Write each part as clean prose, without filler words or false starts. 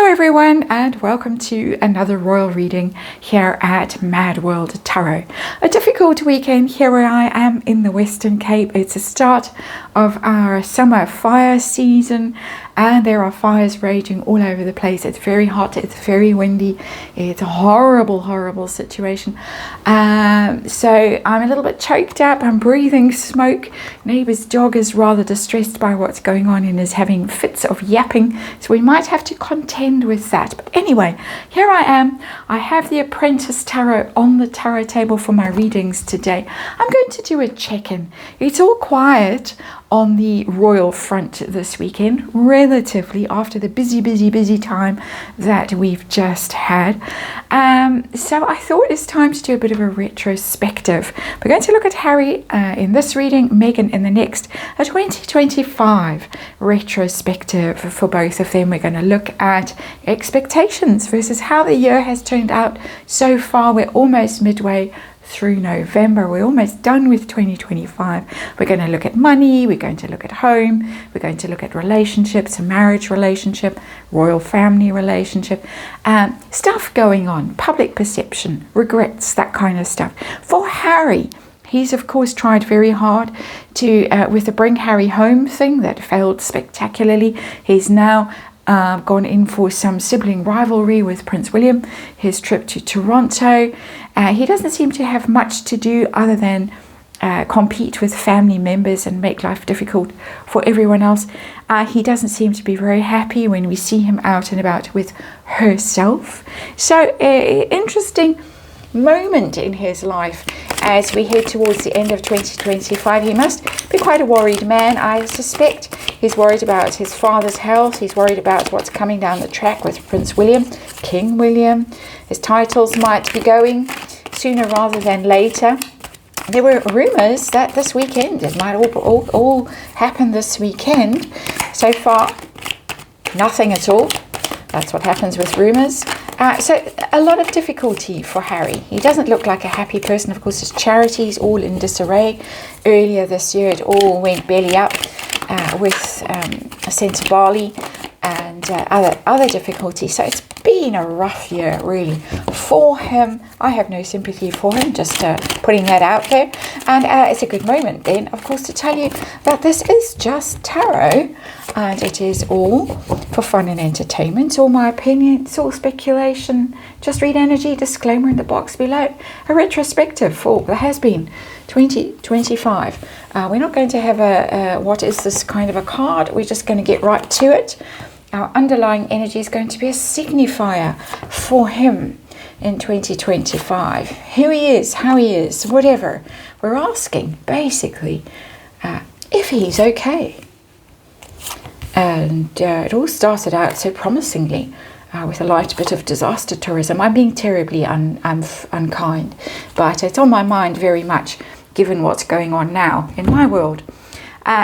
everyone, and welcome to another royal reading here at Mad World Tarot. A difficult weekend here where I am in the Western Cape. It's the start of our summer fire season and there are fires raging all over the place. It's very hot, it's very windy, it's a horrible situation. So I'm a little bit choked up, I'm breathing smoke. Neighbour's dog is rather distressed by what's going on and is having fits of yapping, so we might have to contend with that. But anyway, here I am. I have the Apprentice Tarot on the tarot table for my readings today. I'm going to do a check-in. It's all quiet on the royal front this weekend, relatively, after the busy time that we've just had. So I thought it's time to do a bit of a retrospective. We're going to look at Harry in this reading, Meghan in the next, a 2025 retrospective for both of them. We're going to look at expectations versus how the year has turned out so far. We're almost midway through November. We're almost done with 2025. We're going to look at money, we're going to look at home, we're going to look at relationships, a marriage relationship, royal family relationship, stuff going on, public perception, regrets, that kind of stuff. For Harry, he's of course tried very hard to with the Bring Harry Home thing that failed spectacularly. He's now gone in for some sibling rivalry with Prince William, his trip to Toronto. He doesn't seem to have much to do other than compete with family members and make life difficult for everyone else. He doesn't seem to be very happy when we see him out and about with herself. So interesting moment in his life as we head towards the end of 2025. He must be quite a worried man. I suspect he's worried about his father's health. He's worried about what's coming down the track with Prince William, King William. His titles might be going sooner rather than later. There were rumours that this weekend, it might all happen this weekend. So far, nothing at all. That's what happens with rumours. So a lot of difficulty for Harry. He doesn't look like a happy person. Of course, his charity's all in disarray. Earlier this year, it all went belly up with a sense of barley and other difficulties. So it's been a rough year, really, for him. I have no sympathy for him, just putting that out there. And it's a good moment then, of course, to tell you that this is just tarot, and it is all for fun and entertainment. It's all my opinion, it's all speculation. Just read energy, disclaimer in the box below. A retrospective for the has been 2025. We're not going to have a what is this kind of a card. We're just going to get right to it. Our underlying energy is going to be a signifier for him in 2025. Who he is, how he is, whatever. We're asking, basically, if he's okay. And it all started out so promisingly with a light bit of disaster tourism. I'm being terribly unkind, but it's on my mind very much given what's going on now in my world.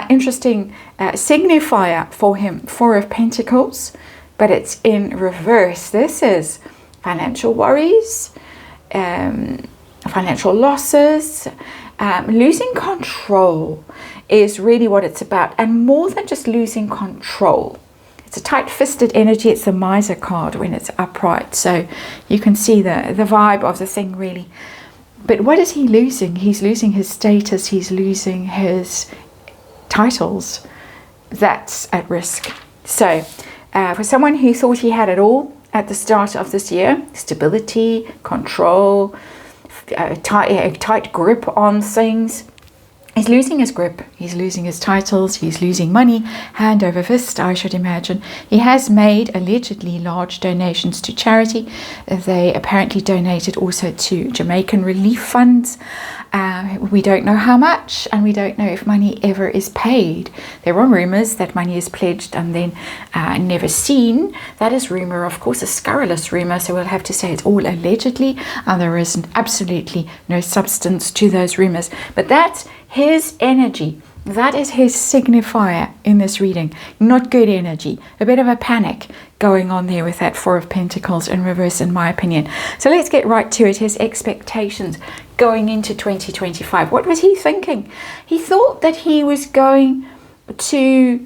Interesting signifier for him, Four of Pentacles, but it's in reverse. This is financial worries, financial losses, losing control is really what it's about, and more than just losing control. It's a tight-fisted energy. It's the miser card when it's upright, so you can see the vibe of the thing, really. But what is he losing? He's losing his status, he's losing his titles. That's at risk. So for someone who thought he had it all at the start of this year, stability, control, a tight grip on things, he's losing his grip, he's losing his titles, he's losing money, hand over fist, I should imagine. He has made allegedly large donations to charity. They apparently donated also to Jamaican relief funds. We don't know how much, and we don't know if money ever is paid. There are rumours that money is pledged and then never seen. That is rumour, of course, a scurrilous rumour, so we'll have to say it's all allegedly, and there is absolutely no substance to those rumours. But that's his energy. That is his signifier in this reading. Not good energy. A bit of a panic going on there with that Four of Pentacles in reverse, in my opinion. So let's get right to it. His expectations going into 2025. What was he thinking? He thought that he was going to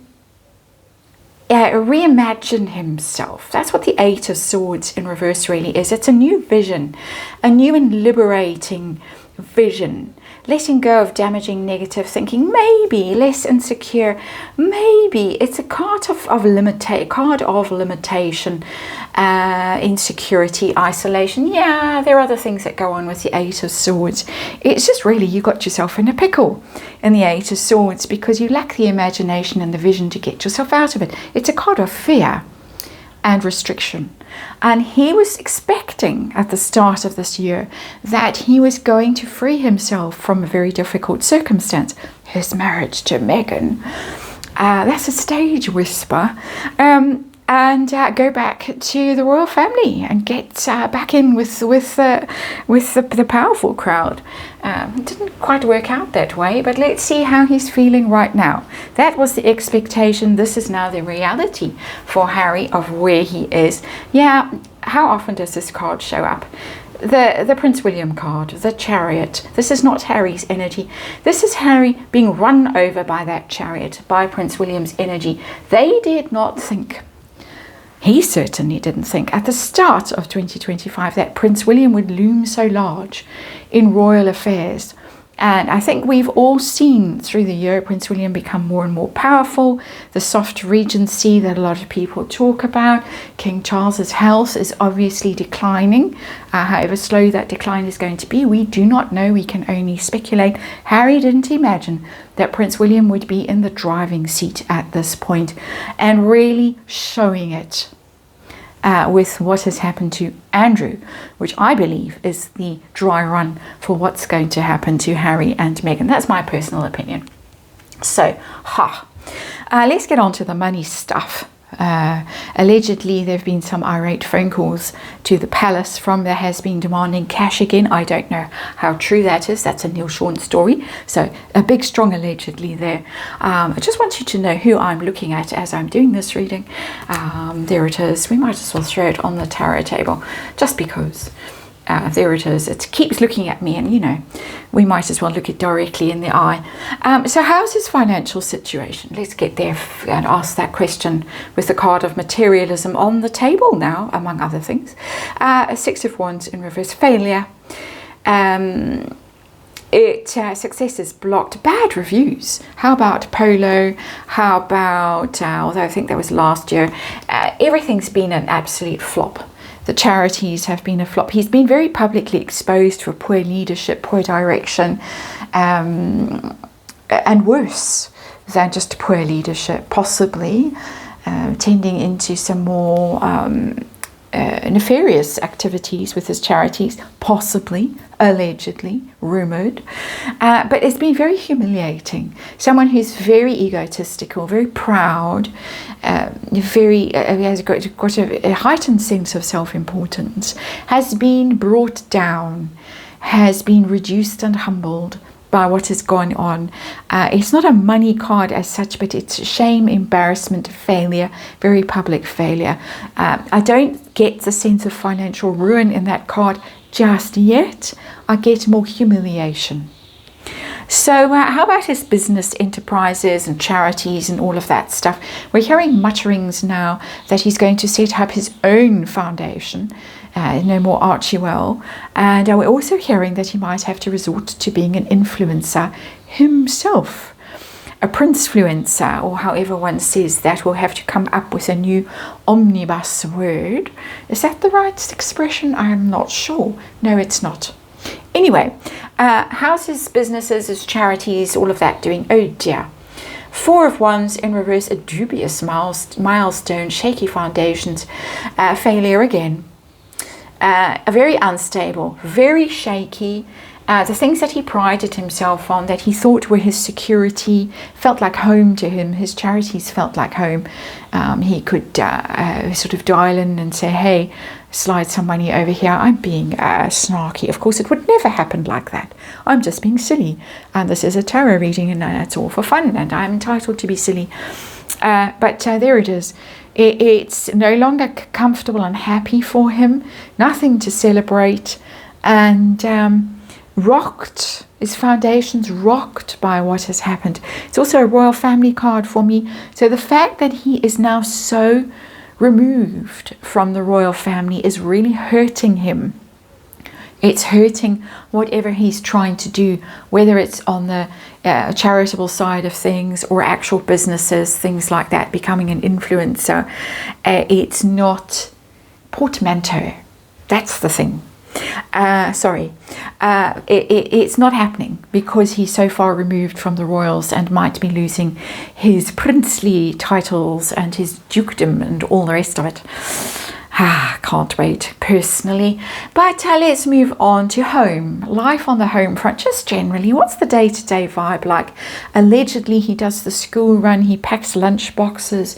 reimagine himself. That's what the Eight of Swords in reverse really is. It's a new vision, a new and liberating vision. Letting go of damaging negative thinking, maybe less insecure, maybe it's a card of limitation, insecurity, isolation. Yeah, there are other things that go on with the Eight of Swords. It's just really you got yourself in a pickle in the Eight of Swords because you lack the imagination and the vision to get yourself out of it. It's a card of fear and restriction. And he was expecting at the start of this year that he was going to free himself from a very difficult circumstance, his marriage to Meghan. That's a stage whisper. And go back to the royal family and get back in with the powerful crowd. It didn't quite work out that way, but let's see how he's feeling right now. That was the expectation. This is now the reality for Harry of where he is. Yeah, how often does this card show up? The Prince William card, the Chariot. This is not Harry's energy. This is Harry being run over by that chariot, by Prince William's energy. They did not think. He certainly didn't think at the start of 2025 that Prince William would loom so large in royal affairs. And I think we've all seen through the year Prince William become more and more powerful. The soft regency that a lot of people talk about. King Charles's health is obviously declining. However slow that decline is going to be, we do not know. We can only speculate. Harry didn't imagine that Prince William would be in the driving seat at this point and really showing it. With what has happened to Andrew, which I believe is the dry run for what's going to happen to Harry and Meghan. That's my personal opinion. So, let's get on to the money stuff. Allegedly, there have been some irate phone calls to the palace from the has-been demanding cash again. I don't know how true that is. That's a Neil Sean story. So a big strong allegedly there. I just want you to know who I'm looking at as I'm doing this reading. There it is. We might as well throw it on the tarot table just because. There it is. It keeps looking at me, and you know, we might as well look it directly in the eye. So how's his financial situation? Let's get there and ask that question with the card of materialism on the table now, among other things. A Six of Wands in reverse, failure. Success is blocked, bad reviews. How about Polo? How about, although I think that was last year, everything's been an absolute flop. The charities have been a flop. He's been very publicly exposed for poor leadership, poor direction, and worse than just poor leadership, possibly tending into some more nefarious activities with his charities, possibly, allegedly, rumoured. But it's been very humiliating. Someone who's very egotistical, very proud, has got a heightened sense of self-importance, has been brought down, has been reduced and humbled by what has gone on. It's not a money card as such, but it's shame, embarrassment, failure, very public failure. I don't get the sense of financial ruin in that card just yet. I get more humiliation. So how about his business enterprises and charities and all of that stuff? We're hearing mutterings now that he's going to set up his own foundation. No more Archewell. And we're also hearing that he might have to resort to being an influencer himself. A prince-fluencer, or however one says that, will have to come up with a new omnibus word. Is that the right expression? I'm not sure. No, it's not. Anyway, how's his businesses, his charities, all of that doing? Oh dear. Four of Wands in reverse, a dubious milestone, shaky foundations, failure again. Very unstable, very shaky. The things that he prided himself on, that he thought were his security, felt like home to him. His charities felt like home. He could sort of dial in and say, hey, slide some money over here. I'm being snarky. Of course, it would never happen like that. I'm just being silly. And this is a tarot reading, and it's all for fun, and I'm entitled to be silly. But there it is. It's no longer comfortable and happy for him. Nothing to celebrate. And rocked, his foundations rocked by what has happened. It's also a royal family card for me. So the fact that he is now so removed from the royal family is really hurting him. It's hurting whatever he's trying to do, whether it's on the charitable side of things or actual businesses, things like that, becoming an influencer. It's not portmanteau. That's the thing. It's not happening because he's so far removed from the royals and might be losing his princely titles and his dukedom and all the rest of it. Can't wait personally. But let's move on to home. Life on the home front, just generally. What's the day-to-day vibe like? Allegedly, he does the school run. He packs lunch boxes.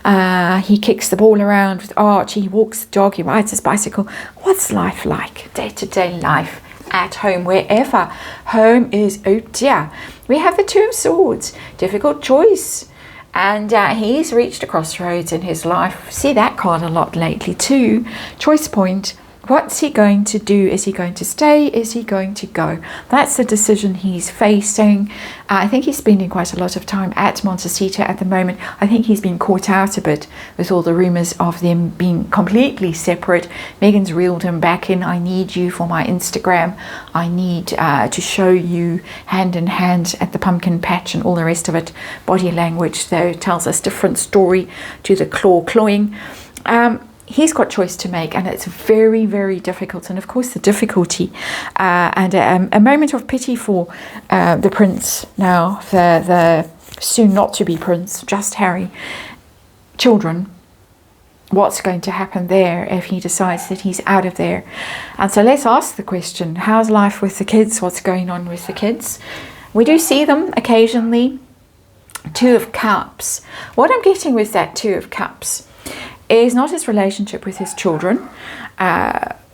He kicks the ball around with Archie. He walks the dog. He rides his bicycle. What's life like? Day-to-day life at home, wherever home is. Oh dear. We have the Two of Swords. Difficult choice. And he's reached a crossroads in his life. See that card a lot lately too. Choice point. What's he going to do? Is he going to stay? Is he going to go? That's the decision he's facing. I think he's spending quite a lot of time at Montecito at the moment. I think he's been caught out a bit with all the rumours of them being completely separate. Megan's reeled him back in. I need you for my Instagram. I need to show you hand in hand at the pumpkin patch and all the rest of it. Body language, though, tells us different story to the clawing. He's got choice to make, and it's very, very difficult. And of course, the difficulty and a moment of pity for the prince now, the soon not to be prince, just Harry. Children, what's going to happen there if he decides that he's out of there? And so let's ask the question, how's life with the kids? What's going on with the kids? We do see them occasionally. Two of Cups. What I'm getting with that Two of Cups is not his relationship with his children,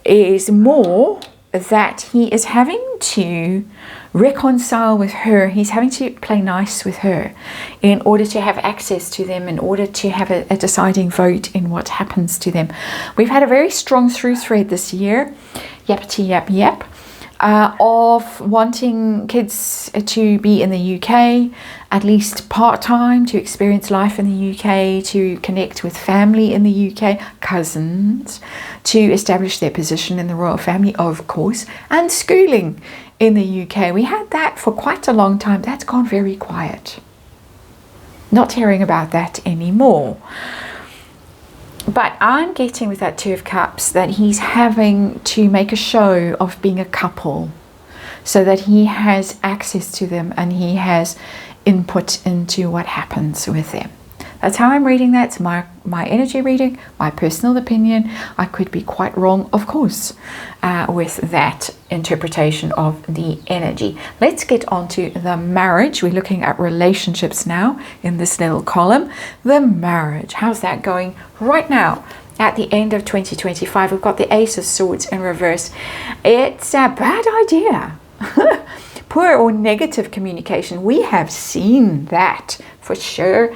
is more that he is having to reconcile with her. He's having to play nice with her in order to have access to them, in order to have a deciding vote in what happens to them. We've had a very strong through thread this year, yap, of wanting kids to be in the UK, at least part-time, to experience life in the UK, to connect with family in the UK, cousins, to establish their position in the royal family, of course, and schooling in the UK. We had that for quite a long time. That's gone very quiet. Not hearing about that anymore. But I'm getting with that Two of Cups that he's having to make a show of being a couple so that he has access to them and he has input into what happens with them. That's how I'm reading that. It's my energy reading, my personal opinion. I could be quite wrong, of course, with that interpretation of the energy. Let's get on to the marriage. We're looking at relationships now in this little column. The marriage. How's that going right now? At the end of 2025, we've got the Ace of Swords in reverse. It's a bad idea. Poor or negative communication. We have seen that for sure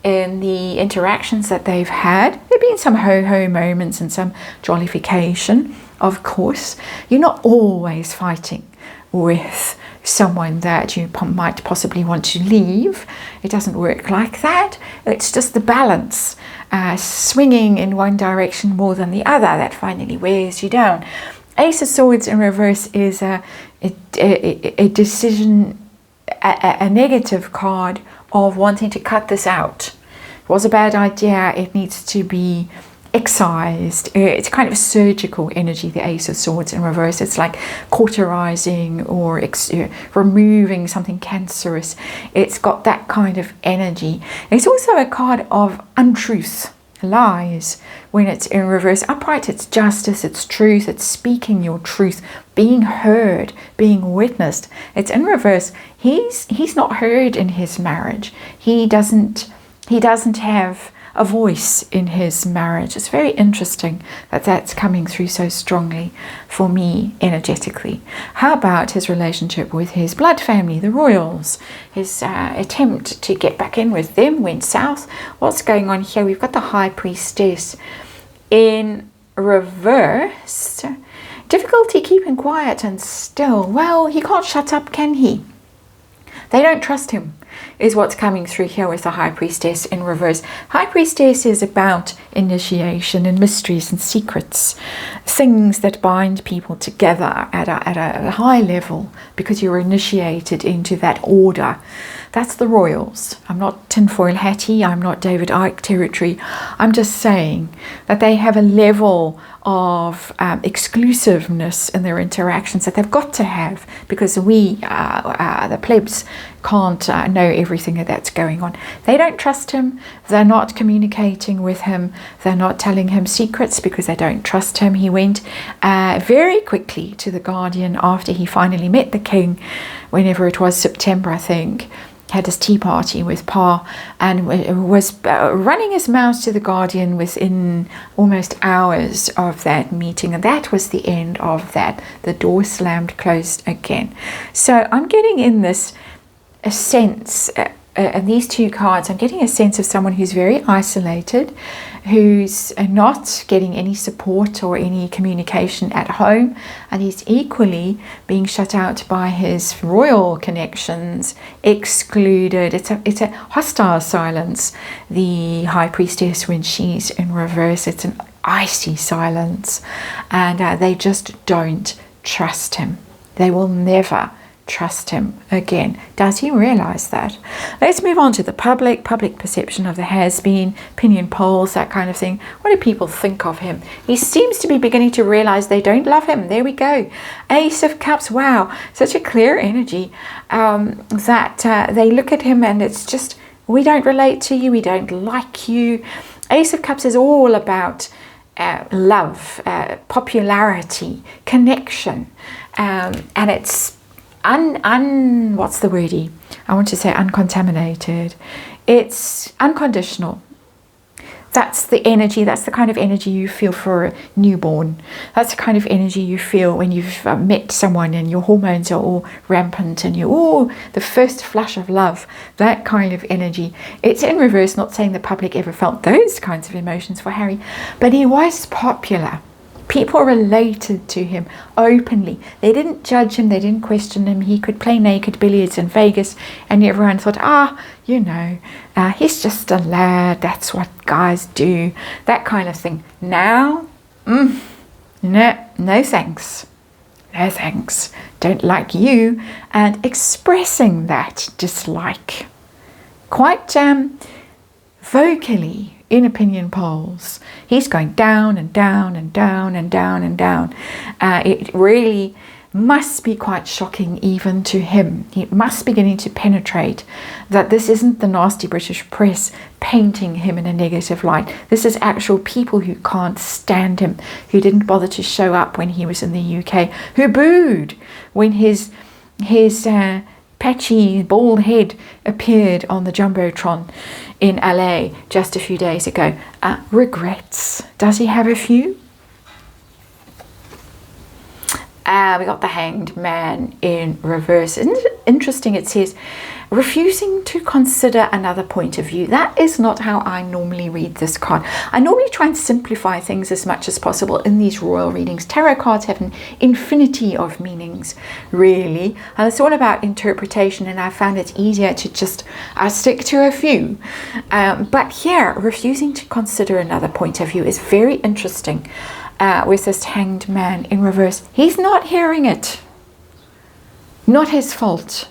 in the interactions that they've had. There have been some ho-ho moments and some jollification, of course. You're not always fighting with someone that you might possibly want to leave. It doesn't work like that. It's just the balance, swinging in one direction more than the other, that finally wears you down. Ace of Swords in reverse is a decision, a negative card of wanting to cut this out. It was a bad idea. It needs to be excised. It's kind of a surgical energy, the Ace of Swords in reverse. It's like cauterizing or removing something cancerous. It's got that kind of energy. It's also a card of untruth, lies, when it's in reverse. Upright, it's justice, it's truth, it's speaking your truth, being heard, being witnessed. It's in reverse. He's not heard in his marriage. He doesn't have a voice in his marriage. It's very interesting that that's coming through so strongly for me energetically. How about his relationship with his blood family, the royals? His attempt to get back in with them went south. What's going on here? We've got the High Priestess in reverse. Difficulty keeping quiet and still. Well, he can't shut up, can he? They don't trust him, is what's coming through here with the High Priestess in reverse. High Priestess is about initiation and mysteries and secrets, things that bind people together at a high level because you're initiated into that order. That's the royals. I'm not tinfoil hatty, I'm not David Icke territory. I'm just saying that they have a level of exclusiveness in their interactions that they've got to have, because we, the plebs, can't know everything that's going on. They don't trust him. They're not communicating with him. They're not telling him secrets because they don't trust him. He went very quickly to the Guardian after he finally met the king, whenever it was, September, I think. Had his tea party with Pa, and was running his mouth to the Guardian within almost hours of that meeting, and that was the end of that. The door slammed closed again. So I'm getting in this a sense, and these two cards, I'm getting a sense of someone who's very isolated, who's not getting any support or any communication at home, and he's equally being shut out by his royal connections, excluded. It's a hostile silence, the High Priestess, when she's in reverse. It's an icy silence, and they just don't trust him. They will never trust him again. Does he realize that? Let's move on to the public perception of the has-been, opinion polls, that kind of thing. What do people think of him? He seems to be beginning to realize they don't love him. There we go. Ace of Cups. Wow, such a clear energy that they look at him and it's just, we don't relate to you, we don't like you. Ace of Cups is all about love, popularity, connection, and it's what's the wordy? I want to say uncontaminated. It's unconditional. That's the energy, that's the kind of energy you feel for a newborn. That's the kind of energy you feel when you've met someone and your hormones are all rampant and you're, the first flush of love, that kind of energy. It's in reverse, not saying the public ever felt those kinds of emotions for Harry, but he was popular. People related to him openly. They didn't judge him, they didn't question him. He could play naked billiards in Vegas and everyone thought, he's just a lad, that's what guys do, that kind of thing. Now, no thanks. No thanks. Don't like you. And expressing that dislike quite vocally in opinion polls. He's going down and down and down and down and down. It really must be quite shocking even to him. It must be beginning to penetrate that this isn't the nasty British press painting him in a negative light. This is actual people who can't stand him, who didn't bother to show up when he was in the UK, who booed when his patchy bald head appeared on the Jumbotron in LA just a few days ago. Regrets. Does he have a few? We got the Hanged Man in reverse. Isn't it interesting? It says, refusing to consider another point of view. That is not how I normally read this card. I normally try and simplify things as much as possible in these royal readings. Tarot cards have an infinity of meanings, really. And it's all about interpretation, and I found it easier to just stick to a few. But here, refusing to consider another point of view is very interesting. With this Hanged Man in reverse. He's not hearing it. Not his fault.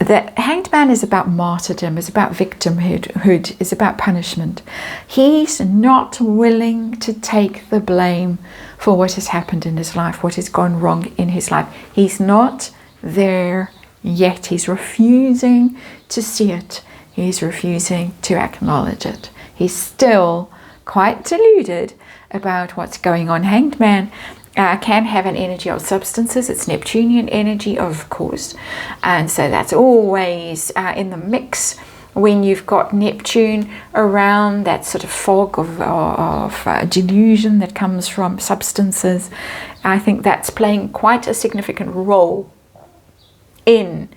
The Hanged Man is about martyrdom, is about victimhood, is about punishment. He's not willing to take the blame for what has happened in his life, what has gone wrong in his life. He's not there yet. He's refusing to see it. He's refusing to acknowledge it. He's still quite deluded about what's going on. Hanged Man can have an energy of substances. It's Neptunian energy, of course, and so that's always in the mix when you've got Neptune around, that sort of fog of delusion that comes from substances. I think that's playing quite a significant role in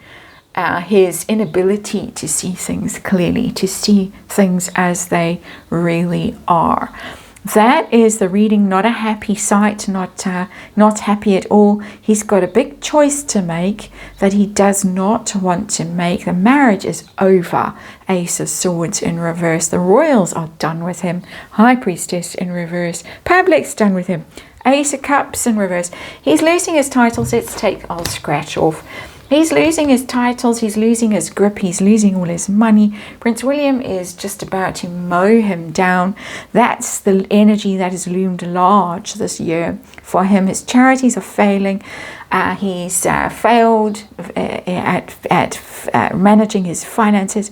his inability to see things clearly, to see things as they really are. That is the reading, not a happy sight, not happy at all. He's got a big choice to make that he does not want to make. The marriage is over. Ace of Swords in reverse. The royals are done with him. High Priestess in reverse. Public's done with him. Ace of Cups in reverse. He's losing his titles. I'll scratch off. He's losing his titles, he's losing his grip, he's losing all his money. Prince William is just about to mow him down. That's the energy that has loomed large this year for him. His charities are failing. He's failed at managing his finances.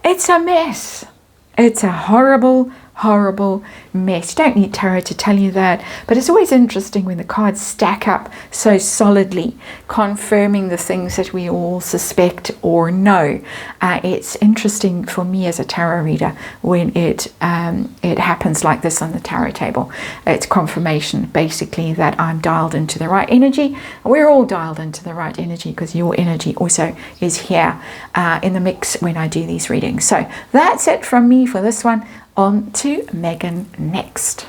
It's a mess. It's a horrible mess. You don't need tarot to tell you that, but it's always interesting when the cards stack up so solidly, confirming the things that we all suspect or know. It's interesting for me as a tarot reader when it happens like this on the tarot table. It's confirmation basically that I'm dialed into the right energy. We're all dialed into the right energy because your energy also is here in the mix when I do these readings. So that's it from me for this one. On to Megan next.